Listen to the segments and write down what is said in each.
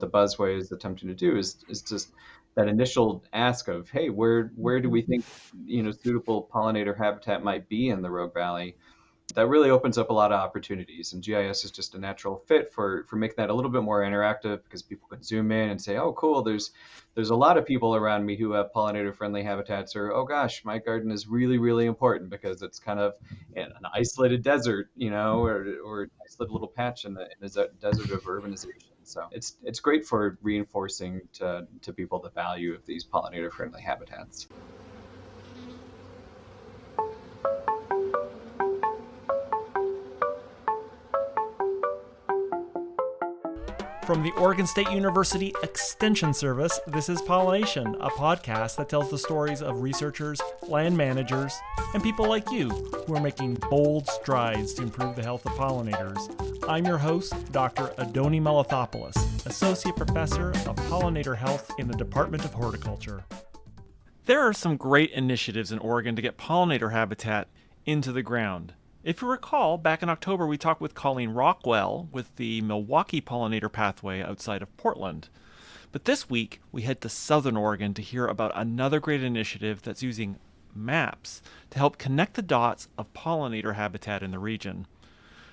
the Buzzway is attempting to do is just that initial ask of, hey, where do we think suitable pollinator habitat might be in the Rogue Valley? That really opens up a lot of opportunities, and GIS is just a natural fit for making that a little bit more interactive, because people can zoom in and say, oh cool, there's a lot of people around me who have pollinator friendly habitats, or oh gosh, my garden is really really important because it's kind of an isolated desert, or an isolated little patch in the desert of urbanization. So it's great for reinforcing to people the value of these pollinator friendly habitats. From the Oregon State University Extension Service, this is PolliNation, a podcast that tells the stories of researchers, land managers, and people like you who are making bold strides to improve the health of pollinators. I'm your host, Dr. Adoni Malathopoulos, Associate Professor of Pollinator Health in the Department of Horticulture. There are some great initiatives in Oregon to get pollinator habitat into the ground. If you recall, back in October, we talked with Colleen Rockwell with the Milwaukee Pollinator Pathway outside of Portland. But this week, we head to Southern Oregon to hear about another great initiative that's using maps to help connect the dots of pollinator habitat in the region.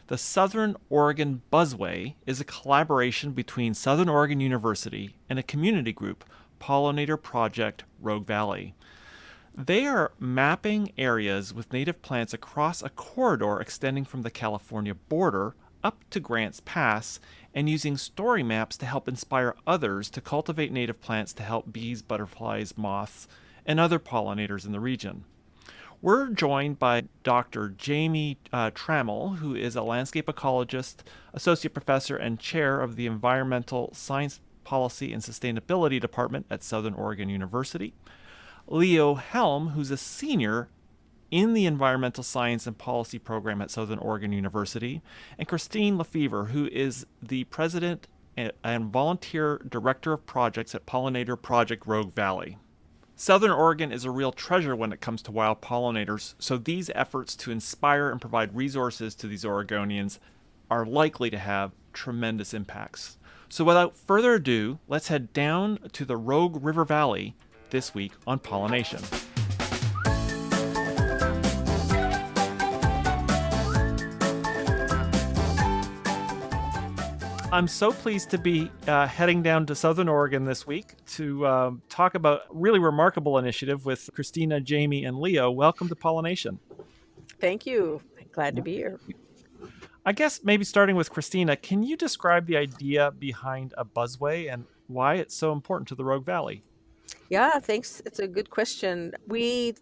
The Southern Oregon Buzzway is a collaboration between Southern Oregon University and a community group, Pollinator Project Rogue Valley. They are mapping areas with native plants across a corridor extending from the California border up to Grants Pass, and using story maps to help inspire others to cultivate native plants to help bees, butterflies, moths, and other pollinators in the region. We're joined by Dr. Jamie Trammell, who is a landscape ecologist, associate professor, and chair of the Environmental Science Policy and Sustainability Department at Southern Oregon University. Leo Helm, who's a senior in the Environmental Science and Policy program at Southern Oregon University, and Christine Lefevre, who is the president and volunteer director of projects at Pollinator Project Rogue Valley. Southern Oregon is a real treasure when it comes to wild pollinators, so these efforts to inspire and provide resources to these Oregonians are likely to have tremendous impacts. So without further ado, let's head down to the Rogue River Valley this week on PolliNation. I'm so pleased to be heading down to Southern Oregon this week to talk about a really remarkable initiative with Christina, Jamie, and Leo. Welcome to PolliNation. Thank you. Glad to be here. I guess maybe starting with Christina, can you describe the idea behind a buzzway and why it's so important to the Rogue Valley? Yeah, thanks. It's a good question. We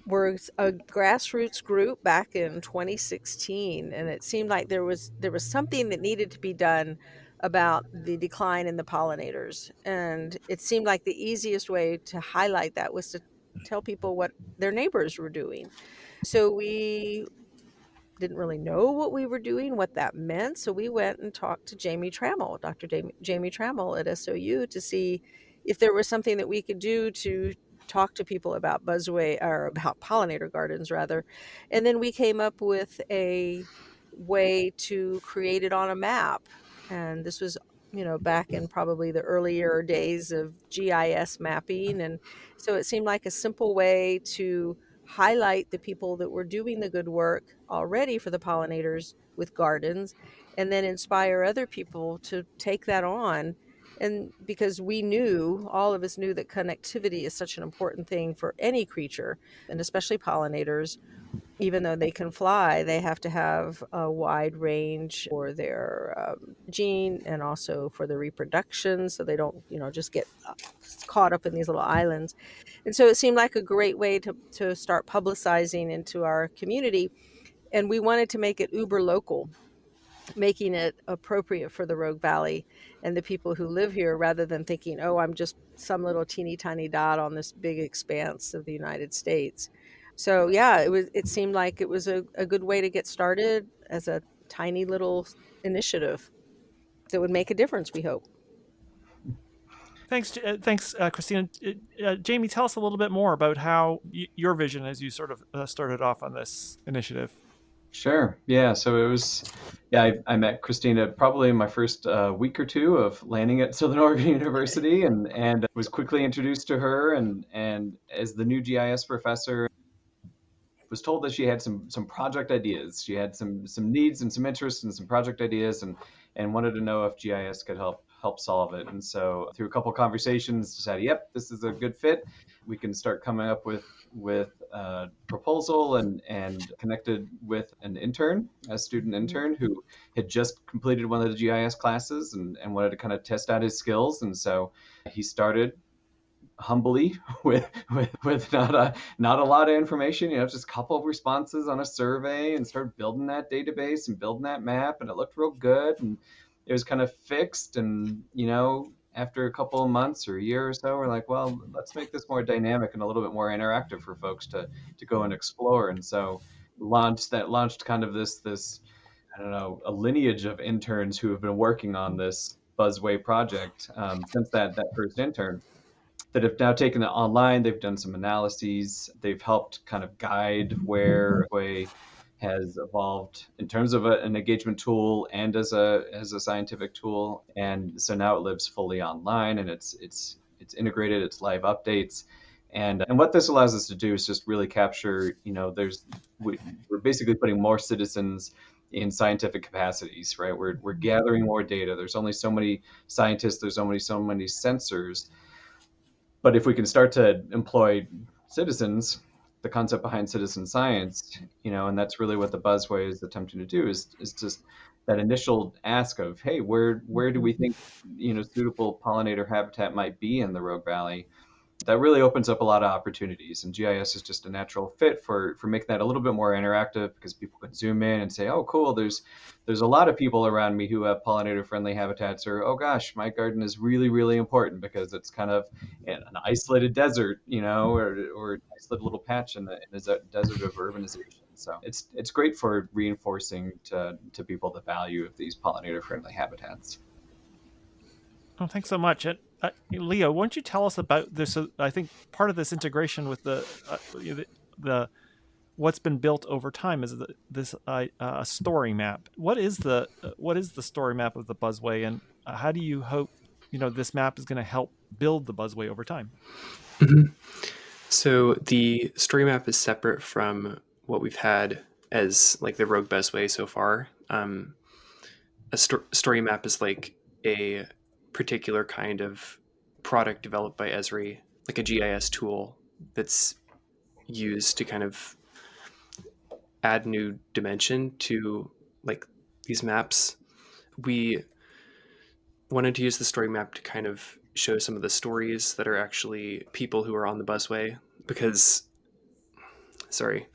were a grassroots group back in 2016, and it seemed like there was something that needed to be done about the decline in the pollinators. And it seemed like the easiest way to highlight that was to tell people what their neighbors were doing. So we didn't really know what we were doing, what that meant. So we went and talked to Jamie Trammell, Dr. Jamie Trammell at SOU, to see if there was something that we could do to talk to people about buzzway, or about pollinator gardens rather. And then we came up with a way to create it on a map. And this was, back in probably the earlier days of GIS mapping. And so it seemed like a simple way to highlight the people that were doing the good work already for the pollinators with gardens, and then inspire other people to take that on. And because all of us knew that connectivity is such an important thing for any creature, and especially pollinators. Even though they can fly, they have to have a wide range for their gene, and also for the reproduction, so they don't, just get caught up in these little islands. And so it seemed like a great way to start publicizing into our community. And we wanted to make it uber local, making it appropriate for the Rogue Valley and the people who live here, rather than thinking, oh, I'm just some little teeny tiny dot on this big expanse of the United States. So yeah, it seemed like it was a good way to get started as a tiny little initiative that would make a difference, we hope. Thanks, Christina. Jamie, tell us a little bit more about how your vision as you sort of started off on this initiative. Sure. Yeah. So it was, yeah, I met Christina probably in my first week or two of landing at Southern Oregon University, and was quickly introduced to her, and as the new GIS professor, was told that she had some project ideas. She had some needs and some interests and some project ideas, and wanted to know if GIS could help solve it. And so through a couple of conversations, decided, yep, this is a good fit. We can start coming up with a proposal, and connected with an intern, a student Mhm. intern who had just completed one of the GIS classes, and wanted to kind of test out his skills. And so he started humbly with not a lot of information, just a couple of responses on a survey, and started building that database and building that map, and it looked real good, and it was kind of fixed. And after a couple of months or a year or so, we're like, well, let's make this more dynamic and a little bit more interactive for folks to go and explore. And so launched kind of this, I don't know, a lineage of interns who have been working on this Buzzway project since that first intern, that have now taken it online. They've done some analyses. They've helped kind of guide where Way has evolved in terms of an engagement tool and as a scientific tool. And so now it lives fully online, and it's integrated. It's live updates. And what this allows us to do is just really capture, we're basically putting more citizens in scientific capacities, right? We're gathering more data. There's only so many scientists. There's only so many sensors, but if we can start to employ citizens, the concept behind citizen science, and that's really what the Buzzway is attempting to do, is just that initial ask of, hey, where do we think suitable pollinator habitat might be in the Rogue Valley? That really opens up a lot of opportunities, and GIS is just a natural fit for making that a little bit more interactive, because people can zoom in and say, oh cool, there's a lot of people around me who have pollinator friendly habitats, or oh gosh, my garden is really really important because it's kind of an isolated desert, or an isolated little patch in the desert of urbanization. So it's great for reinforcing to people the value of these pollinator friendly habitats. Oh, thanks so much. And Leo, why don't you tell us about this? I think part of this integration with the what's been built over time is this story map. What is the story map of the Buzzway, and how do you hope this map is going to help build the Buzzway over time? Mhm. So the story map is separate from what we've had as like the Rogue Buzzway so far. Story map is like a particular kind of product developed by Esri, like a GIS tool that's used to kind of add new dimension to like these maps. We wanted to use the story map to kind of show some of the stories that are actually people who are on the busway, because sorry,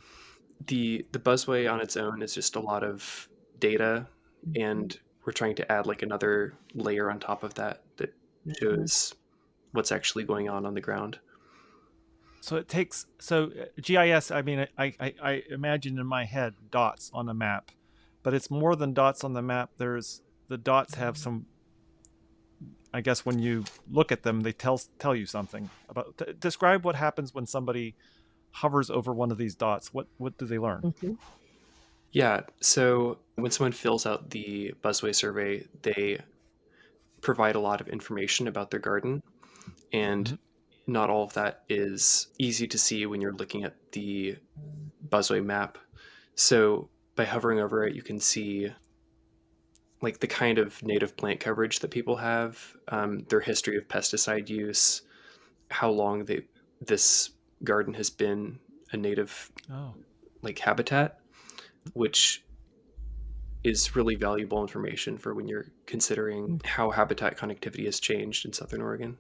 the busway on its own is just a lot of data, and we're trying to add like another layer on top of that that Mhm. shows what's actually going on the ground. So it takes GIS. I mean, I imagine in my head dots on a map, but it's more than dots on the map. There's the dots have some. I guess when you look at them, they tell you something about. Describe what happens when somebody hovers over one of these dots. What do they learn? Mhm. Yeah, so when someone fills out the busway survey, they provide a lot of information about their garden, and Mm-hmm. not all of that is easy to see when you're looking at the busway map. So by hovering over it, you can see like the kind of native plant coverage that people have, their history of pesticide use, how long this garden has been a native Oh, like habitat, which is really valuable information for when you're considering how habitat connectivity has changed in Southern Oregon.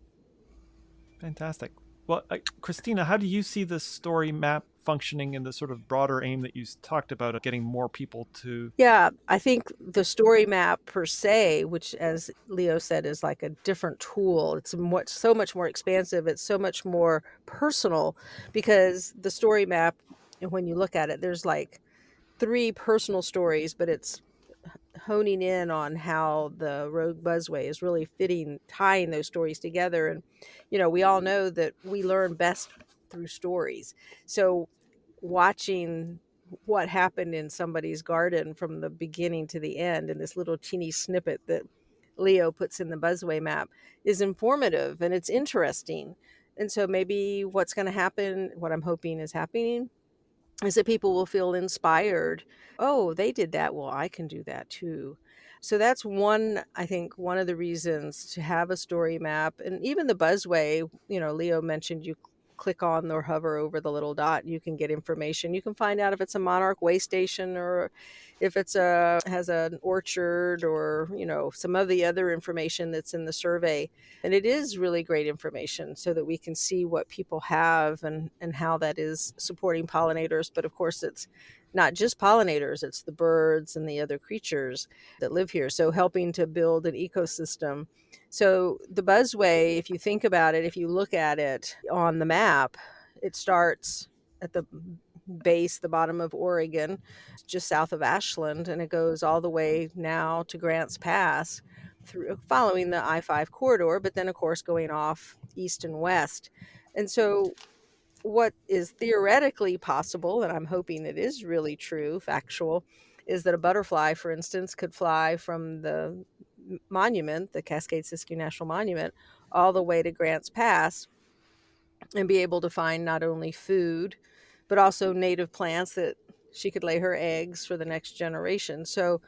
fantastic. Well, Christina, how do you see the story map functioning in the sort of broader aim that you talked about of getting more people to? Yeah, I think the story map per se, which as Leo said is like a different tool, it's so much more expansive, it's so much more personal, because the story map, when you look at it, there's like three personal stories, but it's honing in on how the Rogue Buzzway is really tying those stories together. And, we all know that we learn best through stories. So watching what happened in somebody's garden from the beginning to the end, and this little teeny snippet that Leo puts in the Buzzway map is informative and it's interesting. And so maybe what's going to happen, what I'm hoping is happening, is that people will feel inspired. Oh, they did that. Well, I can do that too. So that's one, I think, one of the reasons to have a story map. And even the Buzzway, Leo mentioned you click on or hover over the little dot, you can get information. You can find out if it's a monarch way station, or if it's has an orchard, or some of the other information that's in the survey. And it is really great information so that we can see what people have, and how that is supporting pollinators. But of course, it's not just pollinators, it's the birds and the other creatures that live here. So helping to build an ecosystem. So the Buzzway, if you think about it, if you look at it on the map, it starts at the base, the bottom of Oregon, just south of Ashland, and it goes all the way now to Grants Pass, through following the I-5 corridor, but then of course going off east and west. And so what is theoretically possible, and I'm hoping it is really true, factual, is that a butterfly, for instance, could fly from the monument, the Cascade-Siskiyou National Monument, all the way to Grants Pass, and be able to find not only food, but also native plants that she could lay her eggs for the next generation. So,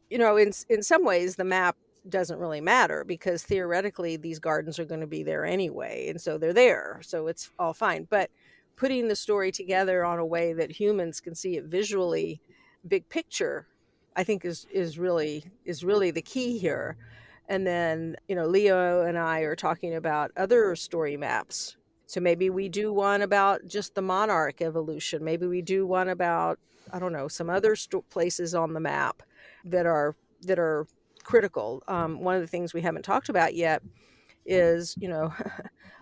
in some ways, the map doesn't really matter, because theoretically these gardens are going to be there anyway, and so they're there, so it's all fine. But putting the story together on a way that humans can see it visually, big picture, I think is really the key here. And then Leo and I are talking about other story maps. So maybe we do one about just the monarch evolution, maybe we do one about, I don't know, some other places on the map that are critical. One of the things we haven't talked about yet is,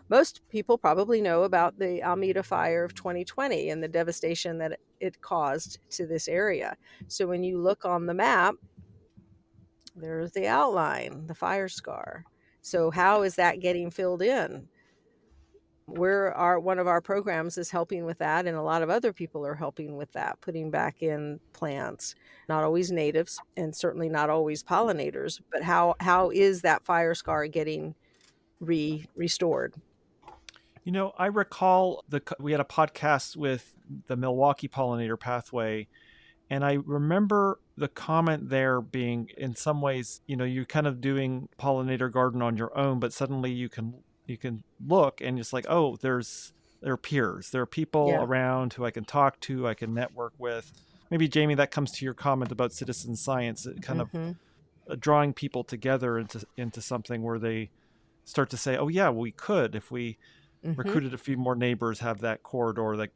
most people probably know about the Alameda fire of 2020 and the devastation that it caused to this area. So when you look on the map, there's the outline, the fire scar. So how is that getting filled in? One of our programs is helping with that, and a lot of other people are helping with that, putting back in plants, not always natives and certainly not always pollinators, but how is that fire scar getting restored? I recall we had a podcast with the Milwaukee Pollinator Pathway, and I remember the comment there being, in some ways, you're kind of doing pollinator garden on your own, but suddenly you can look and it's like, oh, there are peers, there are people Yeah. around who I can talk to, I can network with. Maybe, Jamie, that comes to your comment about citizen science, kind of Mm-hmm. drawing people together into something where they start to say, oh yeah, we could, if we Mm-hmm. recruited a few more neighbors, have that corridor that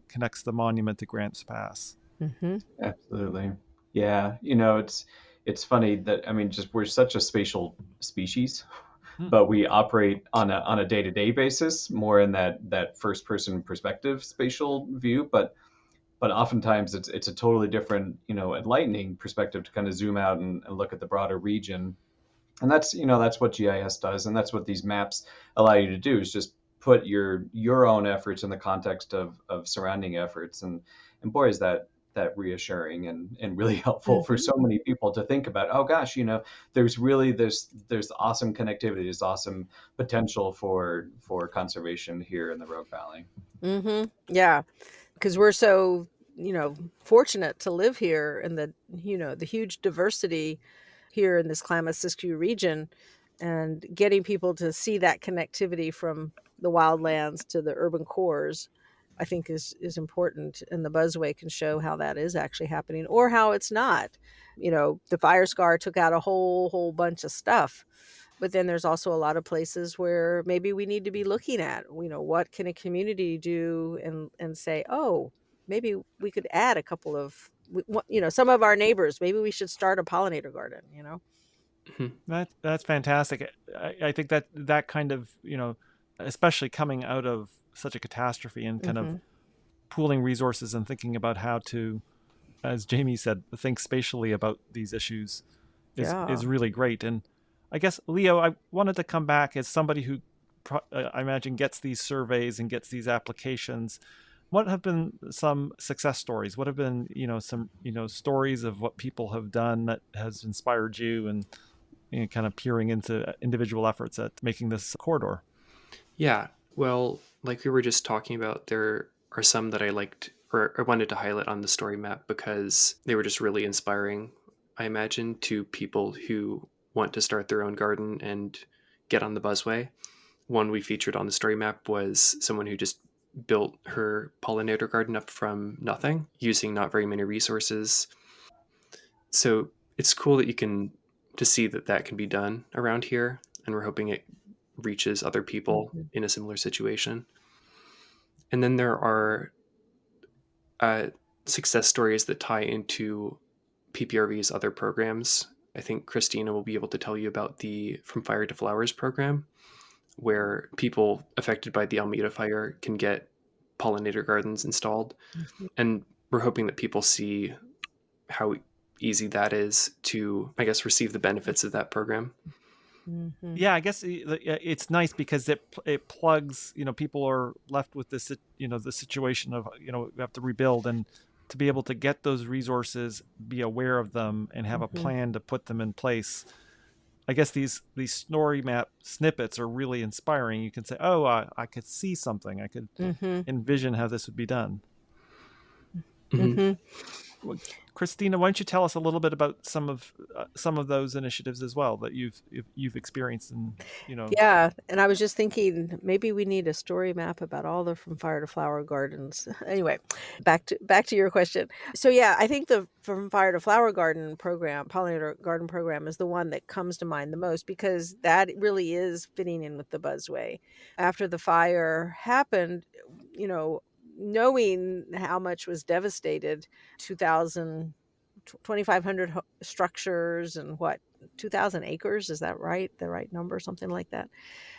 connects the monument to Grants Pass. Mm-hmm. Absolutely. Yeah, it's funny that, I mean, just we're such a spatial species, Hmm. but we operate on a day-to-day basis, more in that first person perspective spatial view, but oftentimes it's a totally different, enlightening perspective to kind of zoom out and look at the broader region. And that's what GIS does, and that's what these maps allow you to do, is just put your own efforts in the context of surrounding efforts. And boy, is that reassuring and really helpful for Mm-hmm. so many people to think about. Oh gosh, there's really there's awesome connectivity, there's awesome potential for conservation here in the Rogue Valley. Mm-hmm. Yeah, because we're so fortunate to live here, and the huge diversity here in this Klamath-Siskiyou region, and getting people to see that connectivity from the wildlands to the urban cores, I think is important. And the Buzzway can show how that is actually happening, or how it's not. The fire scar took out a whole bunch of stuff, but then there's also a lot of places where maybe we need to be looking at, what can a community do, and say, oh, maybe we could add a couple of, some of our neighbors, maybe we should start a pollinator garden. Mhm. That's fantastic. I think that kind of, especially coming out of such a catastrophe and kind of Hmm. pooling resources and thinking about how to, as Jamie said, think spatially about these issues Yeah. is really great. And I guess, Leo, I wanted to come back as somebody who I imagine gets these surveys and gets these applications. What have been some success stories? What have been, some, stories of what people have done that has inspired you, and kind of peering into individual efforts at making this corridor? Yeah. Well, like we were just talking about, there are some that I liked or I wanted to highlight on the story map because they were just really inspiring, I imagine, to people who want to start their own garden and get on the buzzway. One we featured on the story map was someone who just built her pollinator garden up from nothing using not very many resources. So it's cool that you can to see that that can be done around here, and we're hoping it reaches other people Mhm. in a similar situation. And then there are uh, success stories that tie into PPRV's other programs. I think Christina will be able to tell you about the From Fire to Flowers program, where people affected by the Almeida fire can get pollinator gardens installed. Mhm. And we're hoping that people see how easy that is to, I guess, receive the benefits of that program. Mhm. Yeah, I guess it's nice because it plugs. People are left with this, the situation of, we have to rebuild, and to be able to get those resources, be aware of them, and have a Mhm. plan to put them in place. I guess these story map snippets are really inspiring. You can say, "Oh, I could see something. I could Mhm. envision how this would be done." Hmm. Mhm. Well, Christina, why don't you tell us a little bit about some of those initiatives as well that you've experienced, and Yeah, and I was just thinking maybe we need a story map about all the From Fire to Flower gardens. Anyway, back to your question. So yeah, I think the From Fire to Flower garden program, pollinator garden program, is the one that comes to mind the most because that really is fitting in with the Buzzway. After the fire happened, you know, knowing how much was devastated, 2,000 2,500 structures and what 2,000 acres, is that right? The right number, something like that.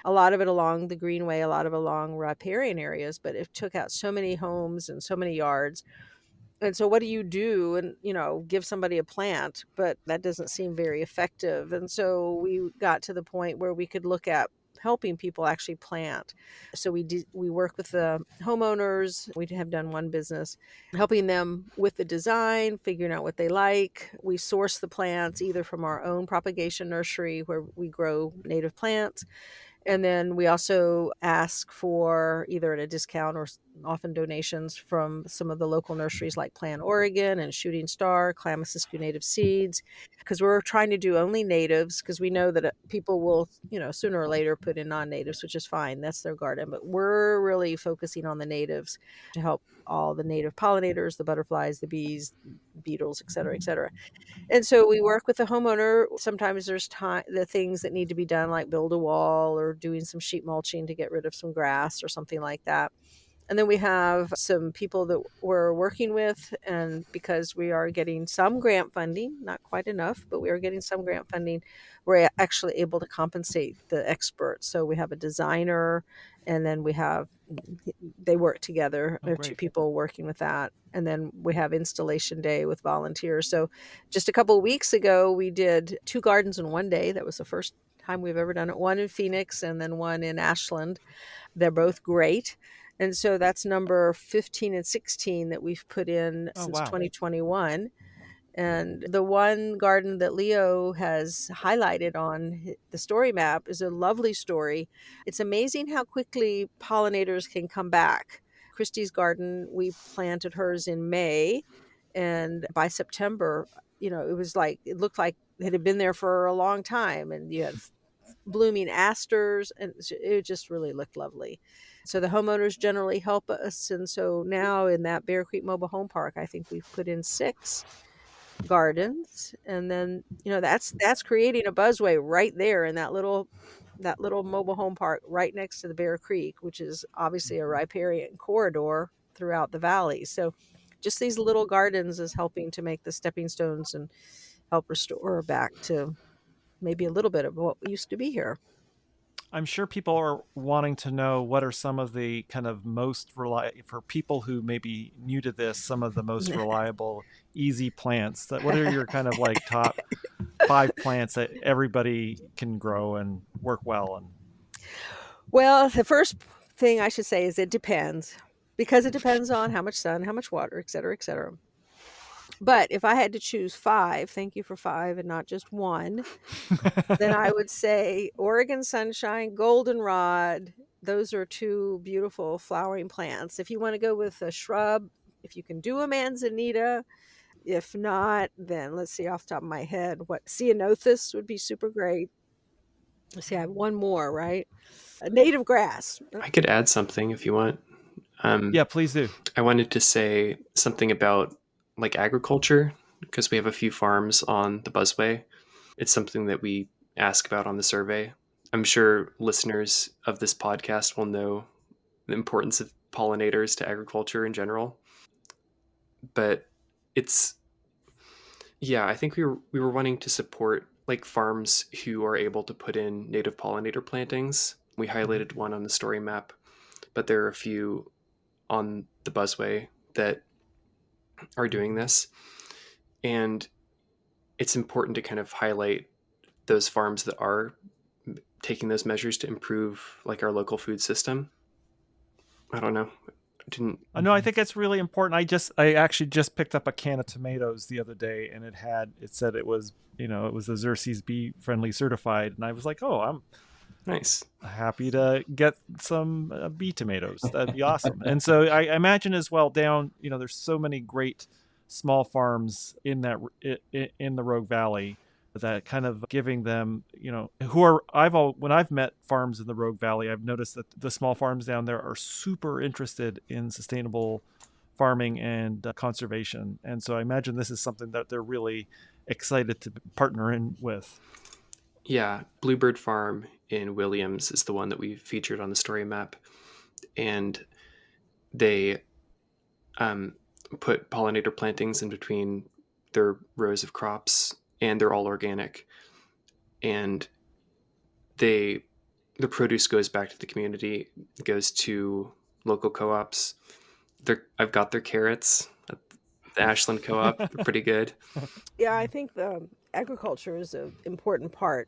A lot of it along the greenway, a lot of it along riparian areas, but it took out so many homes and so many yards. And so what do you do? And, give somebody a plant, but that doesn't seem very effective. And so we got to the point where we could look at helping people actually plant. So we work with the homeowners. We have done one business helping them with the design, figuring out what they like. We source the plants either from our own propagation nursery where we grow native plants, and then we also ask for either at a discount or often donations from some of the local nurseries like Plan Oregon and Shooting Star, Clamasistu Native Seeds, because we're trying to do only natives because we know that people will, sooner or later put in non-natives, which is fine. That's their garden. But we're really focusing on the natives to help all the native pollinators, the butterflies, the bees, beetles, et cetera, et cetera. And so we work with the homeowner. Sometimes there's the things that need to be done, like build a wall or doing some sheet mulching to get rid of some grass or something like that. And then we have some people that we're working with, and because we are getting some grant funding, not quite enough, but we are getting some grant funding, we're actually able to compensate the experts. So we have a designer, and then we have they work together. oh, We have two great. people working with that, and then we have installation day with volunteers. So just a couple of weeks ago, we did 2 gardens in one day. That was the first time we've ever done it. One in Phoenix and then one in Ashland. They're both great. And so that's number 15 and 16 that we've put in Oh, since wow. 2021. And the one garden that Leo has highlighted on the story map is a lovely story. It's amazing how quickly pollinators can come back. Christie's garden, we planted hers in May, and by September, it looked like it had been there for a long time, and you had blooming asters, and it just really looked lovely. So the homeowners generally help us, and so now in that Bear Creek Mobile Home Park, I think we've put in 6 gardens, and then that's creating a buzzway right there in that little mobile home park right next to the Bear Creek, which is obviously a riparian corridor throughout the valley. So just these little gardens is helping to make the stepping stones and help restore back to maybe a little bit of what used to be here. I'm sure people are wanting to know what are some of the kind of most reliable, for people who may be new to this, some of the most reliable, easy plants. What are your kind of like top 5 plants that everybody can grow and work well? And Well, the first thing I should say is it depends. because it depends on how much sun, how much water, et cetera, et cetera. But if I had to choose five, thank you for five and not just one, then I would say Oregon sunshine, goldenrod. Those are two beautiful flowering plants. If you want to go with a shrub, if you can do a manzanita, if not, then let's see off the top of my head what ceanothus would be super great. Let's see, I have one more, right? A native grass. I could add something if you want. Yeah, please do. I wanted to say something about like agriculture because we have a few farms on the Buzzway. It's something that we ask about on the survey. I'm sure listeners of this podcast will know the importance of pollinators to agriculture in general. But it's yeah, I think we were wanting to support like farms who are able to put in native pollinator plantings. We highlighted one on the story map, but there are a few on the Buzzway that are doing this. And it's important to kind of highlight those farms that are taking those measures to improve like our local food system. I don't know. I didn't. No, I think it's really important. I actually just picked up a can of tomatoes the other day, and it said it was, it was the Xerces bee friendly certified, and I was like, oh, I'm Nice. happy to get some bee tomatoes. That'd be awesome. And so I imagine as well down, there's so many great small farms in in the Rogue Valley that kind of giving them, when I've met farms in the Rogue Valley, I've noticed that the small farms down there are super interested in sustainable farming and conservation. And so I imagine this is something that they're really excited to partner in with. Yeah, Bluebird Farm in Williams is the one that we featured on the story map, and they put pollinator plantings in between their rows of crops, and they're all organic. And the produce goes back to the community, goes to local co-ops. I've got their carrots at the Ashland Co-op. They're pretty good. Yeah, I think the agriculture is an important part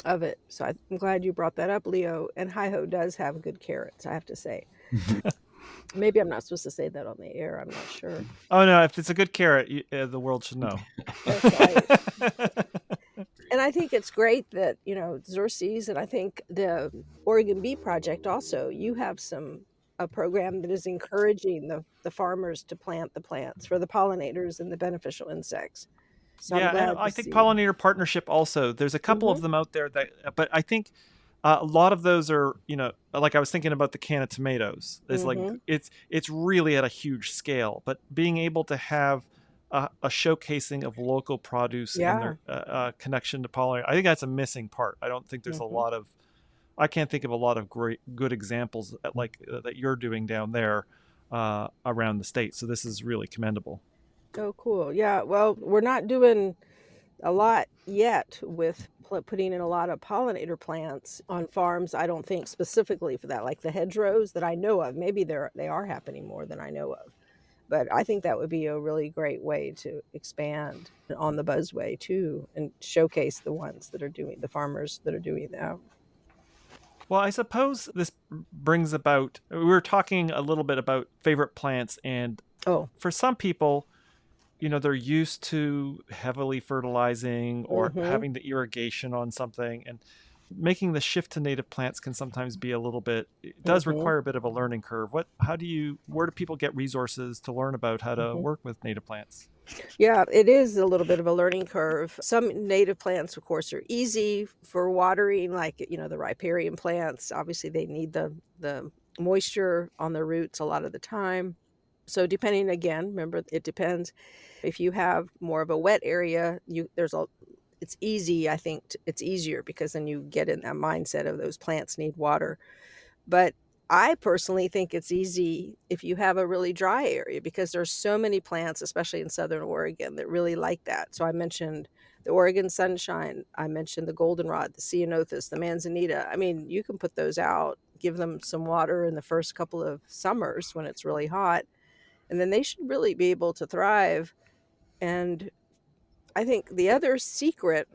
of it. So I'm glad you brought that up, Leo. And Hi-Ho does have good carrots, I have to say. Maybe I'm not supposed to say that on the air. I'm not sure. Oh no! If it's a good carrot, the world should know. That's right. And I think it's great that, Xerces, and I think the Oregon Bee Project also, you have a program that is encouraging the farmers to plant the plants for the pollinators and the beneficial insects. So I'm Yeah, and glad to I think see. Pollinator Partnership also. There's a couple of them out there but I think a lot of those are, like I was thinking about the can of tomatoes. It's like it's really at a huge scale, but being able to have a showcasing of local produce and their connection to pollinator, I think that's a missing part. I don't think there's I can't think of a lot of good examples that you're doing down there around the state. So this is really commendable. Oh, cool. Yeah. Well, we're not doing a lot yet with putting in a lot of pollinator plants on farms. I don't think specifically for that, like the hedgerows that I know of. Maybe they are happening more than I know of. But I think that would be a really great way to expand on the Buzzway too, and showcase the farmers that are doing that. Well, I suppose this brings about, we were talking a little bit about favorite plants, and for some people, they're used to heavily fertilizing or having the irrigation on something, and making the shift to native plants can sometimes be it does require a bit of a learning curve. Where do people get resources to learn about how to work with native plants? Yeah, it is a little bit of a learning curve. Some native plants, of course, are easy for watering, like, the riparian plants. Obviously, they need the moisture on their roots a lot of the time. So depending, again, remember, it depends. If you have more of a wet area, it's easy. I think it's easier because then you get in that mindset of those plants need water. But I personally think it's easy if you have a really dry area, because there's so many plants, especially in Southern Oregon, that really like that. So I mentioned the Oregon sunshine. I mentioned the goldenrod, the ceanothus, the manzanita. I mean, you can put those out, give them some water in the first couple of summers when it's really hot, and then they should really be able to thrive. And I think the other secret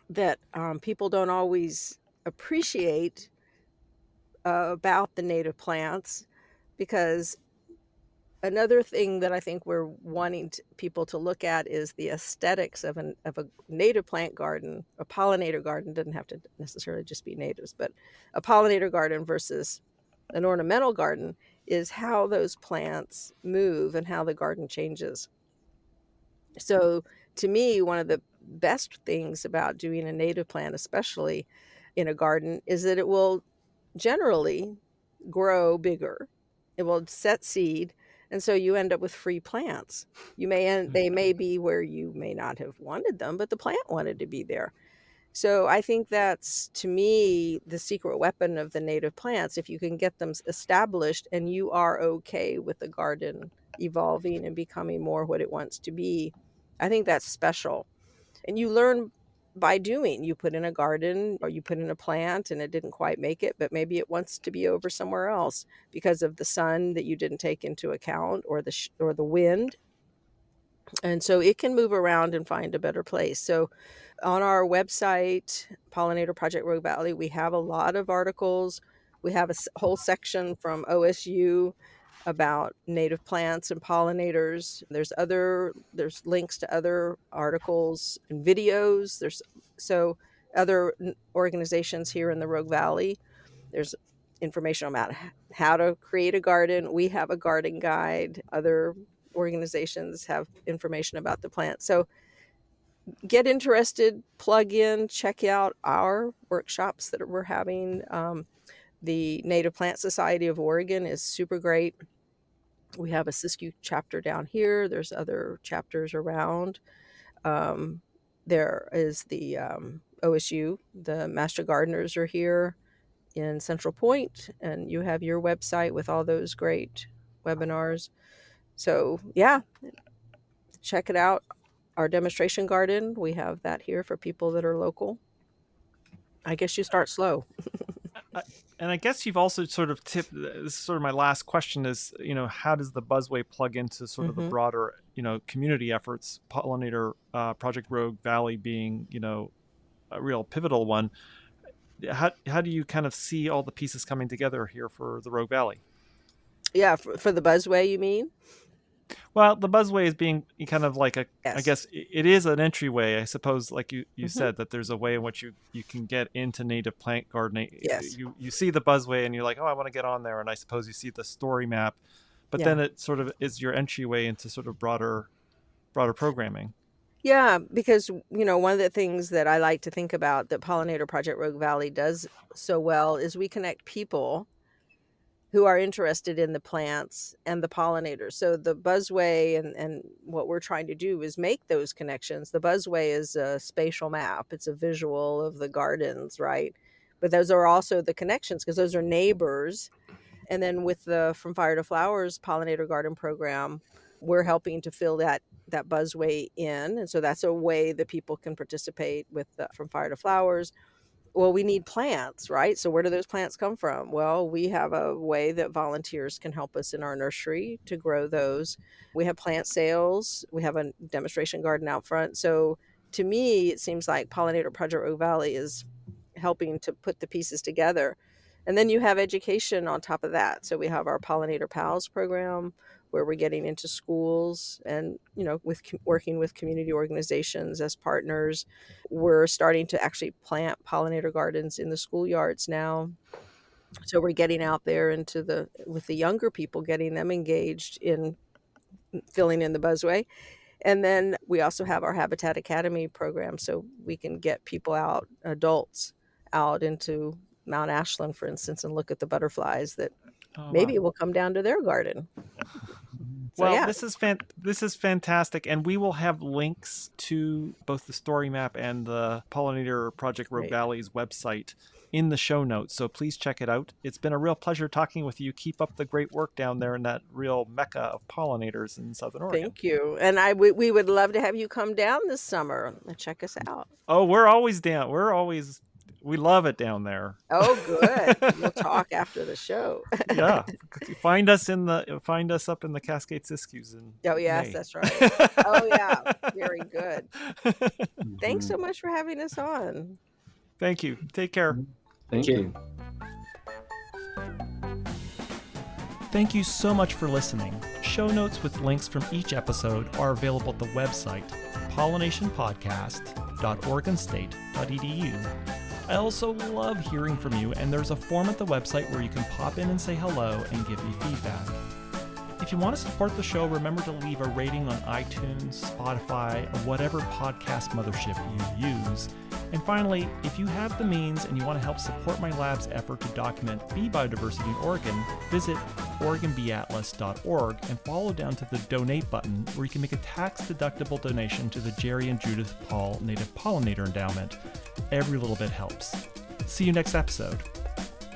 that people don't always appreciate about the native plants, because another thing that I think we're wanting people to look at is the aesthetics of a native plant garden. A pollinator garden doesn't have to necessarily just be natives, but a pollinator garden versus an ornamental garden is how those plants move and how the garden changes. So to me, one of the best things about doing a native plant, especially in a garden, is that it will generally grow bigger. It will set seed, and so you end up with free plants. They may be where you may not have wanted them, but the plant wanted to be there. So I think that's, to me, the secret weapon of the native plants. If you can get them established and you are okay with the garden evolving and becoming more what it wants to be, I think that's special. And you learn by doing. You put in a garden or you put in a plant and it didn't quite make it, but maybe it wants to be over somewhere else because of the sun that you didn't take into account, or the wind. And so it can move around and find a better place. So on our website, Pollinator Project Rogue Valley, we have a lot of articles. We have a whole section from OSU about native plants and pollinators. There's links to other articles and videos. There's so other organizations here in the Rogue Valley. There's information about how to create a garden. We have a garden guide. Other organizations have information about the plant. So get interested, plug in, check out our workshops that we're having. The Native Plant Society of Oregon is super great. We have a Siskiyou chapter down here. There's other chapters around. There is the OSU. The Master Gardeners are here in Central Point, and you have your website with all those great webinars. So yeah, check it out. Our demonstration garden, we have that here for people that are local. I guess you start slow. And I guess you've also sort of tipped, this is sort of my last question is, how does the Buzzway plug into sort of the broader, community efforts, Pollinator Project Rogue Valley being, a real pivotal one. How do you kind of see all the pieces coming together here for the Rogue Valley? Yeah, for the Buzzway, you mean? Well, the Buzzway is being kind of like Yes. I guess it is an entryway, I suppose, like you said, that there's a way in which you can get into native plant gardening. Yes. You see the Buzzway and you're like, oh, I want to get on there. And I suppose you see the story map, but then it sort of is your entryway into sort of broader programming. Yeah, because, one of the things that I like to think about that Pollinator Project Rogue Valley does so well is we connect people who are interested in the plants and the pollinators. So the Buzzway and what we're trying to do is make those connections. The Buzzway is a spatial map. It's a visual of the gardens, right? But those are also the connections because those are neighbors. And then with the From Fire to Flowers pollinator garden program, we're helping to fill that Buzzway in. And so that's a way that people can participate with From Fire to Flowers. Well, we need plants, right? So where do those plants come from? Well, we have a way that volunteers can help us in our nursery to grow those. We have plant sales. We have a demonstration garden out front. So to me, it seems like Pollinator Project Rogue Valley is helping to put the pieces together. And then you have education on top of that. So we have our Pollinator Pals program where we're getting into schools and, working with community organizations as partners. We're starting to actually plant pollinator gardens in the schoolyards now. So we're getting out there with the younger people, getting them engaged in filling in the Buzzway. And then we also have our Habitat Academy program, so we can get people out, adults, out into Mount Ashland, for instance, and look at the butterflies that maybe will come down to their garden. So, well, this is fantastic, and we will have links to both the story map and the Pollinator Project Rogue Valley's website in the show notes, so please check it out. It's been a real pleasure talking with you. Keep up the great work down there in that real mecca of pollinators in Southern Oregon. Thank you, and we would love to have you come down this summer and check us out. Oh, we're always down. We love it down there. Oh, good. We'll talk after the show. Yeah. Find us up in the Cascade Siskiyous. Oh, yes, May. That's right. Oh, yeah. Very good. Thanks so much for having us on. Thank you. Take care. Thank you. Thank you so much for listening. Show notes with links from each episode are available at the website pollinationpodcast.oregonstate.edu. I also love hearing from you, and there's a form at the website where you can pop in and say hello and give me feedback. If you want to support the show, remember to leave a rating on iTunes, Spotify, or whatever podcast mothership you use. And finally, if you have the means and you want to help support my lab's effort to document bee biodiversity in Oregon, visit OregonBeeAtlas.org and follow down to the donate button where you can make a tax-deductible donation to the Jerry and Judith Paul Native Pollinator Endowment. Every little bit helps. See you next episode.